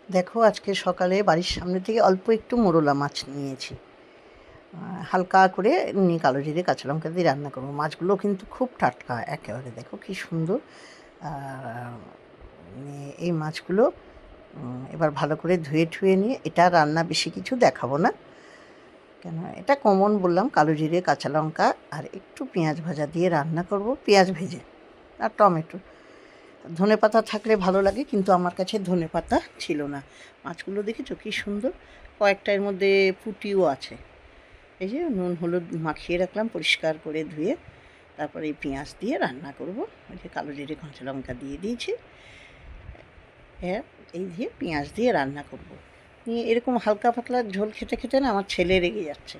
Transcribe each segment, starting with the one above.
দেখো, আজকে সকালে বাড়ির সামনে থেকে অল্প একটু মোরলা মাছ নিয়েছি। হালকা করে এমনি কালো জিরে কাঁচা লঙ্কা দিয়ে রান্না করবো। মাছগুলো কিন্তু খুব টাটকা একেবারে। দেখো কি সুন্দর। এই মাছগুলো এবার ভালো করে ধুয়ে ঠুয়ে নিয়ে, এটা রান্না বেশি কিছু দেখাবো না, কেন এটা কমন বললাম। কালো জিরে কাঁচা লঙ্কা আর একটু পেঁয়াজ ভাজা দিয়ে রান্না করব, পেঁয়াজ ভেজে, আর টমেটো। ধনেপাতা থাকলে ভালো লাগে, কিন্তু আমার কাছে ধনেপাতা ছিল না। মাছগুলো দেখেছো কি সুন্দর, কয়েকটার মধ্যে পুঁটিও আছে। এই যে নুন হলুদ মাখিয়ে রাখলাম পরিষ্কার করে ধুয়ে, তারপরে এই পেঁয়াজ দিয়ে রান্না করব। ওই যে কালো জিরে কাঁচা লঙ্কা দিয়ে দিয়েছি, হ্যাঁ, এই দিয়ে পেঁয়াজ দিয়ে রান্না করব। নিয়ে এরকম হালকা পাতলা ঝোল খেতে খেতে না আমার ছেলে রেগে যাচ্ছে,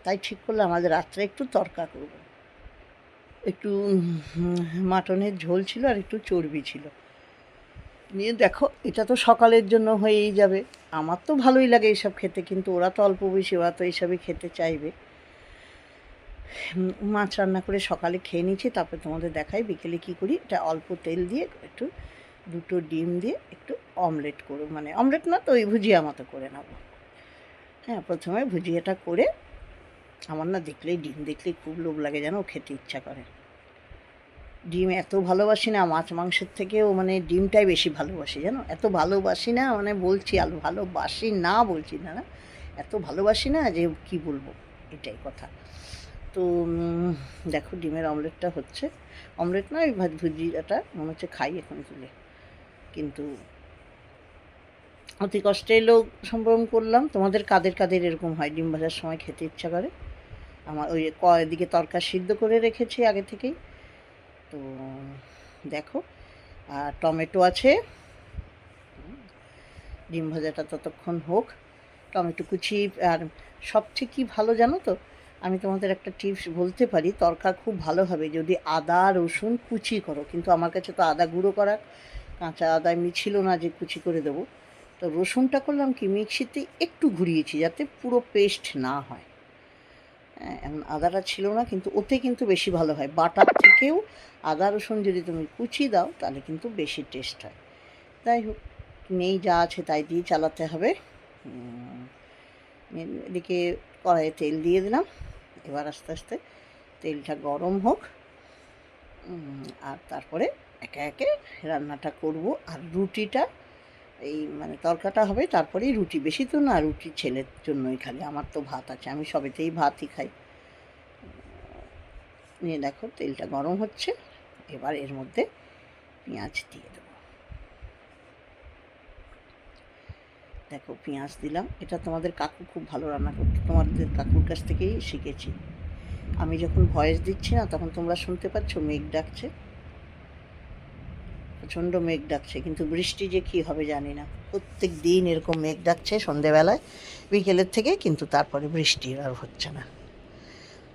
তাই ঠিক করলাম আমাদের রাত্রে একটু তরকা করব। একটু মাটনের ঝোল ছিল আর একটু চর্বি ছিল। নিয়ে দেখো, এটা তো সকালের জন্য হয়েই যাবে। আমার তো ভালোই লাগে এইসব খেতে, কিন্তু ওরা তো অল্প বয়সী, ওরা তো এইসবই খেতে চাইবে। মাছ রান্না করে সকালে খেয়ে নিচ্ছি, তারপরে তোমাদের দেখাই বিকেলে কী করি। এটা অল্প তেল দিয়ে একটু দুটো ডিম দিয়ে একটু অমলেট করো, মানে অমলেট না তো ওই ভুজিয়া মতো করে নেবো। হ্যাঁ, প্রথমে ভুজিয়াটা করে, আমার না দেখলেই ডিম দেখলেই খুব লোভ লাগে, জানো, খেতে ইচ্ছা করে। ডিম এত ভালোবাসি না, মাছ মাংসের থেকেও মানে ডিমটাই বেশি ভালোবাসি, জানো। এত ভালোবাসি না, মানে বলছি ভালোবাসি না, বলছি না না, এত ভালোবাসি না যে কি বলবো, এটাই কথা। তো দেখো ডিমের অমলেটটা হচ্ছে। অমলেট না, ওই ভুজিয়াটা মনে হচ্ছে খাই এখন তুলে, কিন্তু অতি কষ্টে লোক সম্ভ্রম করলাম। তোমাদের কাদের কাদের এরকম হয় ডিম ভাজার সময় খেতে ইচ্ছা করে? আমার ওই এদিকে তরকা সিদ্ধ করে রেখেছি আগে থেকেই। তো দেখো, আর টমেটো আছে, ডিম ভাজাটা ততক্ষণ হোক, টমেটো কুচি। আর সবচেয়ে কী ভালো জানো তো, আমি তোমাদের একটা টিপস বলতে পারি, তরকা খুব ভালো হবে যদি আদা রসুন কুচি করো। কিন্তু আমার কাছে তো আদা গুঁড়ো করা কাঁচা আদা এমনি ছিল না যে কুচি করে দেবো। তো রসুনটা করলাম কি, মিক্সিতে একটু ঘুরিয়েছি যাতে পুরো পেস্ট না হয়। হ্যাঁ, এখন আদাটা ছিল না, কিন্তু ওতে কিন্তু বেশি ভালো হয়। বাটার থেকেও আদা রসুন যদি তুমি কুচি দাও তাহলে কিন্তু বেশি টেস্ট হয়। যাই হোক, নেই, যা আছে তাই দিয়ে চালাতে হবে। এদিকে কড়াইয়ে তেল দিয়ে দিলাম। এবার আস্তে আস্তে তেলটা গরম হোক, আর তারপরে একে একে রান্নাটা করব। আর রুটিটা, এই মানে তরকাটা হবে, তারপরেই রুটি। বেশি তো না, রুটি ছেলের জন্যই খালি, আমার তো ভাত আছে, আমি সবেতেই ভাতই খাই। নিয়ে দেখো তেলটা গরম হচ্ছে, এবার এর মধ্যে পেঁয়াজ দিয়ে দেবো। দেখো পেঁয়াজ দিলাম। এটা তোমাদের কাকু খুব ভালো রান্না করতো, তোমাদের কাকুর কাছ থেকেই শিখেছি। আমি যখন ভয়েস দিচ্ছি না, তখন তোমরা শুনতে পাচ্ছ মেঘ ডাকছে, প্রচণ্ড মেঘ ডাকছে, কিন্তু বৃষ্টি যে কী হবে জানি না। প্রত্যেক দিন এরকম মেঘ ডাকছে সন্ধেবেলায় বিকেলের থেকে, কিন্তু তারপরে বৃষ্টি আর হচ্ছে না।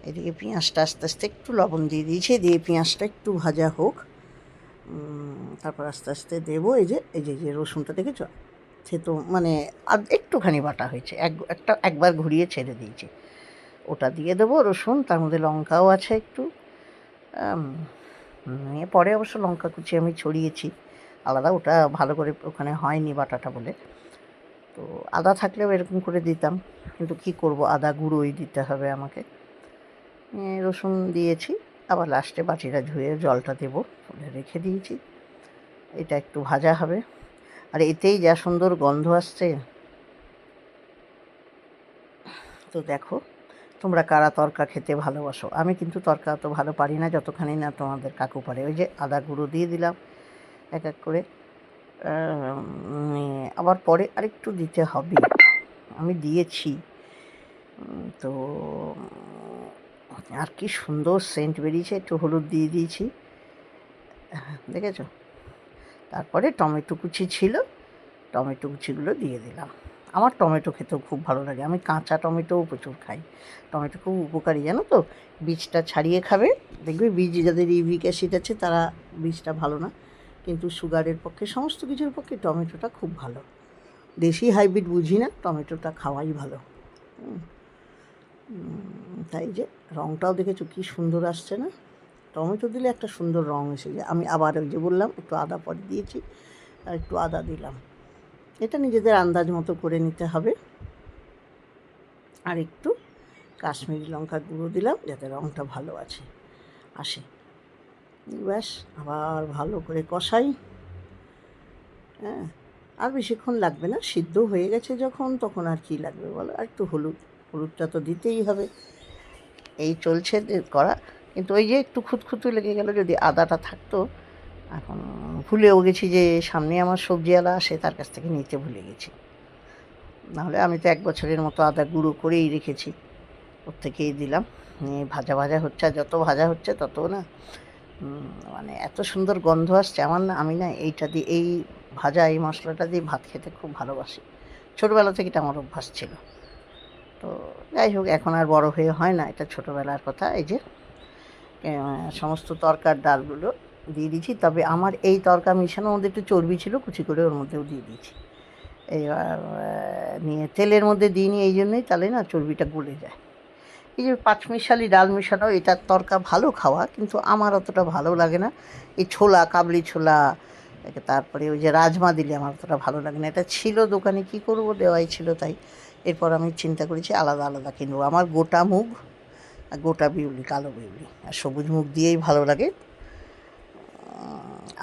এদিকে পেঁয়াজটা আস্তে আস্তে একটু লবণ দিয়ে দিয়েছি, দিয়ে পেঁয়াজটা একটু ভাজা হোক, তারপর আস্তে আস্তে দেবো এই যে রসুনটা দেখেছো, সে তো মানে আর একটুখানি বাটা হয়েছে, একবার ঘুরিয়ে ছেড়ে দিয়েছি, ওটা দিয়ে দেবো রসুন। তার মধ্যে লঙ্কাও আছে একটু, পরে অবশ্য লঙ্কা কুচি আমি ছড়িয়েছি আলাদা, ওটা ভালো করে ওখানে হয়নি বাটাটা বলে। তো আদা থাকলেও এরকম করে দিতাম, কিন্তু কি করব, আদা গুঁড়োই দিতে হবে আমাকে। রসুন দিয়েছি, আবার লাস্টে বাটিটা ধুয়ে জলটা দেবো বলে রেখে দিয়েছি। এটা একটু ভাজা হবে, আর এতেই যা সুন্দর গন্ধ আসছে। তো দেখো, তোমরা কারা তরকা খেতে ভালোবাসো? আমি কিন্তু তরকা অত ভালো পারি না, যতখানি না তোমাদের কাকু পারে। ওই যে আদা গুঁড়ো দিয়ে দিলাম এক এক করে, আবার পরে আরেকটু দিতে হবে, আমি দিয়েছি। তো আর কি সুন্দর সেন্ট বেরিয়েছে, একটু হলুদ দিয়ে দিয়েছি, দেখেছো। তারপরে টমেটো কুচি ছিল, টমেটো কুচিগুলো দিয়ে দিলাম। আমার টমেটো খেতেও খুব ভালো লাগে, আমি কাঁচা টমেটোও প্রচুর খাই। টমেটো খুব উপকারী, জানো তো। বীজটা ছাড়িয়ে খাবে, দেখবে বীজ, যাদের ইউরিক অ্যাসিড আছে তারা বীজটা ভালো না, কিন্তু সুগারের পক্ষে, সমস্ত কিছুর পক্ষে টমেটোটা খুব ভালো। দেশি হাইব্রিড বুঝি না, টমেটোটা খাওয়াই ভালো। তাই যে রঙটাও দেখেছো কী সুন্দর আসছে না, টমেটো দিলে একটা সুন্দর রঙ এসে যায়। আমি আবার ওই যে বললাম একটু আদা পরে দিয়েছি, আর একটু আদা দিলাম, এটা নিজেদের আন্দাজ মতো করে নিতে হবে। আর একটু কাশ্মীরি লঙ্কার গুঁড়ো দিলাম যাতে রঙটা ভালো আসে। ব্যাস, আবার ভালো করে কষাই। হ্যাঁ, আর বেশিক্ষণ লাগবে না, সিদ্ধ হয়ে গেছে যখন, তখন আর কি লাগবে বলো। আর একটু হলুদটা তো দিতেই হবে। এই চলছে করা, কিন্তু ওই যে একটু খুঁতখুঁতু লেগে গেল। যদি আদাটা থাকতো, এখন ভুলেও গেছি যে সামনে আমার সবজিওয়ালা আসে, তার কাছ থেকে নিতে ভুলে গেছি। নাহলে আমি তো 1 বছরের মতো আদা গুঁড়ো করেই রেখেছি, ওর থেকেই দিলাম। ভাজা হচ্ছে, আর যত ভাজা হচ্ছে তত না মানে এত সুন্দর গন্ধ আসছে। আমি না এইটা দিয়ে, এই ভাজা এই মশলাটা দিয়ে ভাত খেতে খুব ভালোবাসি। ছোটোবেলা থেকে এটা আমার অভ্যাস ছিল। তো যাই হোক, এখন আর বড় হয়ে হয় না, এটা ছোটোবেলার কথা। এই যে সমস্ত তরকার ডালগুলো দিয়ে দিয়েছি। তবে আমার এই তরকা মিশানোর মধ্যে একটু চর্বি ছিল, কুচি করে ওর মধ্যেও দিয়ে দিয়েছি। এইবার নিয়ে তেলের মধ্যে দিইনি এই জন্যই, তাহলে না চর্বিটা গলে যায়। এই যে পাঁচমিশালি ডাল মেশানো, এটার তরকা ভালো খাওয়া, কিন্তু আমার অতটা ভালো লাগে না। এই ছোলা, কাবলি ছোলা, তারপরে ওই যে রাজমা দিলে আমার অতটা ভালো লাগে না। এটা ছিল দোকানে, কি করব, দেওয়াই ছিল তাই। এরপর আমি চিন্তা করেছি আলাদা কিনবো। আমার গোটা মুগ আর গোটা বিউলি, কালো বিউলি আর সবুজ মুগ দিয়েই ভালো লাগে।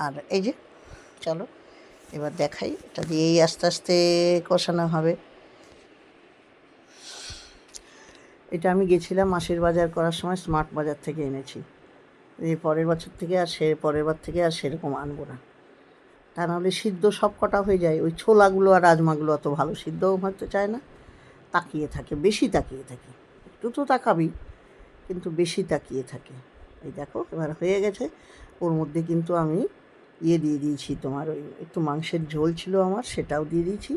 আর এই যে চলো এবার দেখাই, এটা দিয়েই আস্তে আস্তে কষানো হবে। এটা আমি গেছিলাম মাসের বাজার করার সময়, স্মার্ট বাজার থেকে এনেছি। এই পরের বার থেকে আর সেরকম আনবো না, তা নাহলে সিদ্ধ সব কটা হয়ে যায়। ওই ছোলাগুলো আর রাজমাগুলো অত ভালো সিদ্ধও হতে চায় না, বেশি তাকিয়ে থাকে। একটু তো তাকাবি, কিন্তু বেশি তাকিয়ে থাকে। এই দেখো এবার হয়ে গেছে। ওর মধ্যে কিন্তু আমি দিয়ে দিয়েছি তোমার, ওই একটু মাংসের ঝোল ছিল আমার, সেটাও দিয়ে দিয়েছি।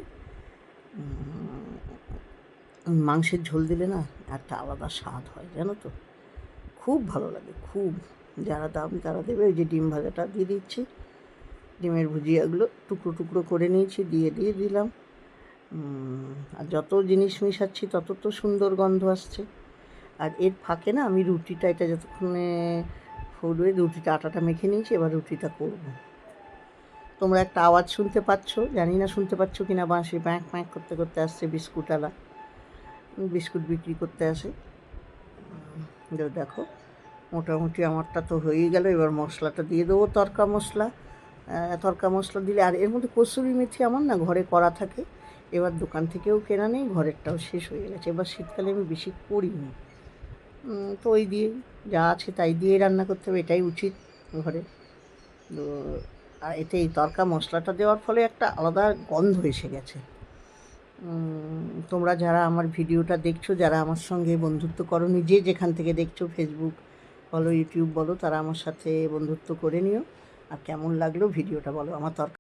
মাংসের ঝোল দিলে না একটা আলাদা স্বাদ হয়, জানো তো, খুব ভালো লাগে খুব। যারা দামি তারা দেবে। ওই যে ডিম ভাজাটা দিয়ে দিচ্ছি, ডিমের ভুজিয়াগুলো টুকরো করে নিয়েছি, দিয়ে দিলাম। আর যত জিনিস মিশাচ্ছি তত তো সুন্দর গন্ধ আসছে। আর এর ফাঁকে না আমি রুটিটা, এটা যতক্ষণে ফুটবে, রুটিটা আটাটা মেখে নিয়েছি, এবার রুটিটা করব। তোমরা একটা আওয়াজ শুনতে পাচ্ছ, জানি না শুনতে পাচ্ছ কি না, বাঁশি প্যাঁক করতে আসছে বিস্কুটওয়ালা, বিস্কুট বিক্রি করতে আসে। দেখো মোটামুটি আমারটা তো হয়েই গেল। এবার মশলাটা দিয়ে দেবো, তরকা মশলা দিলে। আর এর মধ্যে কসুরি মেথি আমার না ঘরে করা থাকে, এবার দোকান থেকেও কেনা নেই, ঘরেরটাও শেষ হয়ে গেছে। এবার শীতকালে আমি বেশি করিনি, তো ওই দিয়ে যা আছে তাই দিয়ে রান্না করতে হবে, এটাই উচিত ঘরে। তো আর এতে এই তরকা মশলাটা দেওয়ার ফলে একটা আলাদা গন্ধ এসে গেছে। তোমরা যারা আমার ভিডিওটা দেখছো, যারা আমার সঙ্গে বন্ধুত্ব করোনি, যে যেখান থেকে দেখছো, ফেসবুক বলো, ইউটিউব বলো, তারা আমার সাথে বন্ধুত্ব করে নিও। আর কেমন লাগলো ভিডিওটা বলো। আমার তরকারি